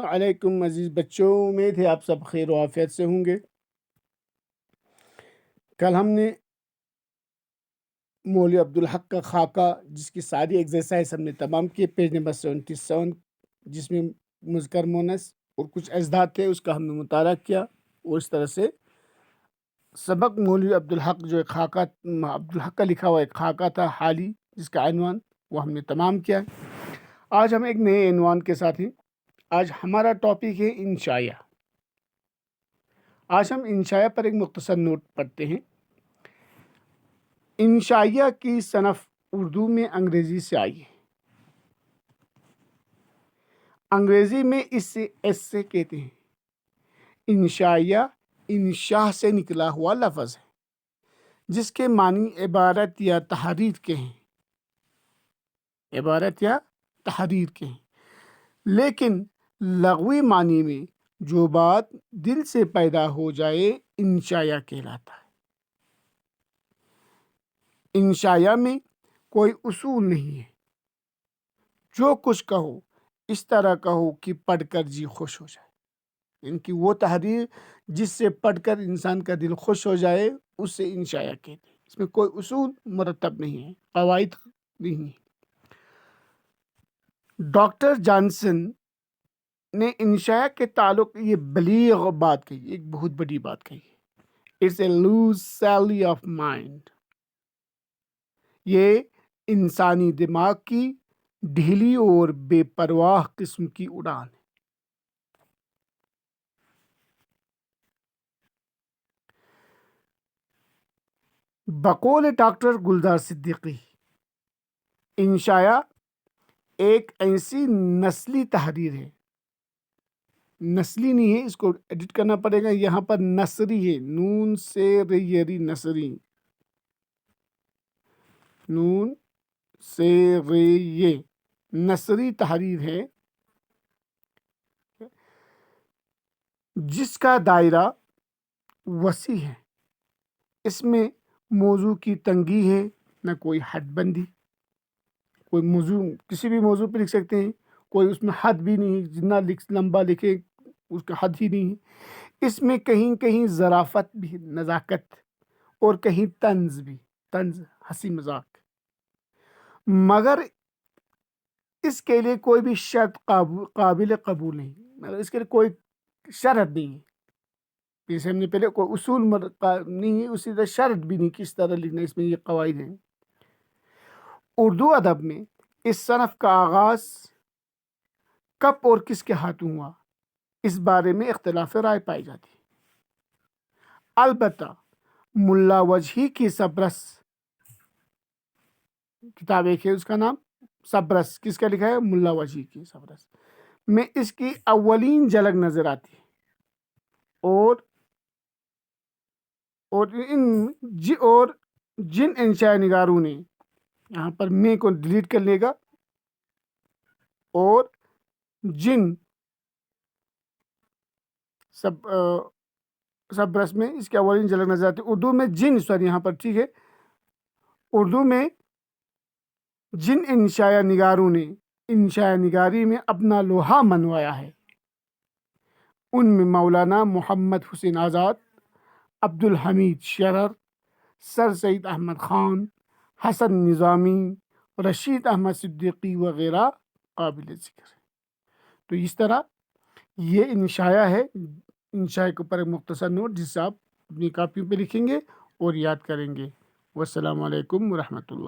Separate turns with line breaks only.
علیکم عزیز بچوں، امید ہے آپ سب خیر و عافیت سے ہوں گے۔ کل ہم نے مولوی عبدالحق کا خاکہ، جس کی ساری ایکسرسائز ہم نے تمام کیے، پیج نمبر 77، جس میں مذکر مونس اور کچھ اجداد تھے، اس کا ہم نے مطالعہ کیا۔ اور اس طرح سے سبق مولوی عبدالحق جو ایک خاکہ عبدالحق کا لکھا ہوا ایک خاکہ تھا حالی، جس کا عنوان وہ ہم نے تمام کیا۔ آج ہم ایک نئے عنوان کے ساتھ ہیں۔ آج ہمارا ٹاپک ہے انشائیہ۔ آج ہم انشائیہ پر ایک مختصر نوٹ پڑھتے ہیں۔ انشائیہ کی صنف اردو میں انگریزی سے آئی ہے۔ انگریزی میں اس سے کہتے ہیں۔ انشائیہ انشاء سے نکلا ہوا لفظ ہے، جس کے معنی عبارت یا تحریر کے ہیں۔ عبارت یا تحریر کے ہیں، لیکن لغوی معنی میں جو بات دل سے پیدا ہو جائے انشائیہ کہلاتا ہے۔ انشائیہ میں کوئی اصول نہیں ہے۔ جو کچھ کہو اس طرح کہو کہ پڑھ کر جی خوش ہو جائے، ان کی وہ تحریر جس سے پڑھ کر انسان کا دل خوش ہو جائے، اس سے انشائیہ کہتے ہیں۔ اس میں کوئی اصول مرتب نہیں ہے، قواعد نہیں ہے۔ ڈاکٹر جانسن نے انشائیہ کے تعلق یہ بلیغ بات کہی، ایک بہت بڑی بات کہی۔ It's a loose silly of mind. یہ انسانی دماغ کی ڈھیلی اور بے پرواہ قسم کی اڑان ہے۔ بقول ڈاکٹر گلزار صدیقی، انشائیہ ایک ایسی نسلی تحریر ہے، نسلی نہیں ہے، اس کو ایڈٹ کرنا پڑے گا، یہاں پر نثری ہے، نون سے ریری نثری، نون سے ری نثری تحریر ہے، جس کا دائرہ وسیع ہے۔ اس میں موضوع کی تنگی ہے، نہ کوئی حد بندی۔ کوئی موضوع کسی بھی موضوع پہ لکھ سکتے ہیں، کوئی اس میں حد بھی نہیں، جتنا لمبا لکھے اس کا حد ہی نہیں ہے۔ اس میں کہیں کہیں ظرافت بھی، نزاکت، اور کہیں طنز بھی، طنز ہنسی مذاق، مگر اس کے لیے کوئی بھی شرط قابل قبول نہیں، مگر اس کے لیے کوئی شرط نہیں ہے۔ جیسے ہم نے پہلے کوئی اصول نہیں ہے، اسی طرح شرط بھی نہیں کس طرح لکھنا، اس میں یہ قواعد ہیں۔ اردو ادب میں اس صنف کا آغاز کب اور کس کے ہاتھوں ہوا، اس بارے میں اختلاف رائے پائی جاتی ہے۔ البتہ ملا وجہی کی سبرس کتاب ایک ہے، اس کا نام سبرس، کس کا لکھا ہے؟ ملا وجہی کی سبرس میں اس کی اولین جھلک نظر آتی ہے۔ اور جن انشائیہ نگاروں نے، یہاں پر میں کو ڈیلیٹ کر لے گا، اور جن سب برس میں اس کی اولین جھلک نظر آتی ہے۔ اردو میں یہاں پر ٹھیک ہے، اردو میں جن انشائیہ نگاروں نے انشائیہ نگاری میں اپنا لوہا منوایا ہے، ان میں مولانا محمد حسین آزاد، عبدالحمید شرر، سر سید احمد خان، حسن نظامی، رشید احمد صدیقی وغیرہ قابل ذکر ہے۔ تو اس طرح یہ انشائیہ ہے۔ انشائیہ کے اوپر ایک مختصر نوٹ جس سے آپ اپنی کاپیوں پہ لکھیں گے اور یاد کریں گے۔ والسلام علیکم ورحمۃ اللہ۔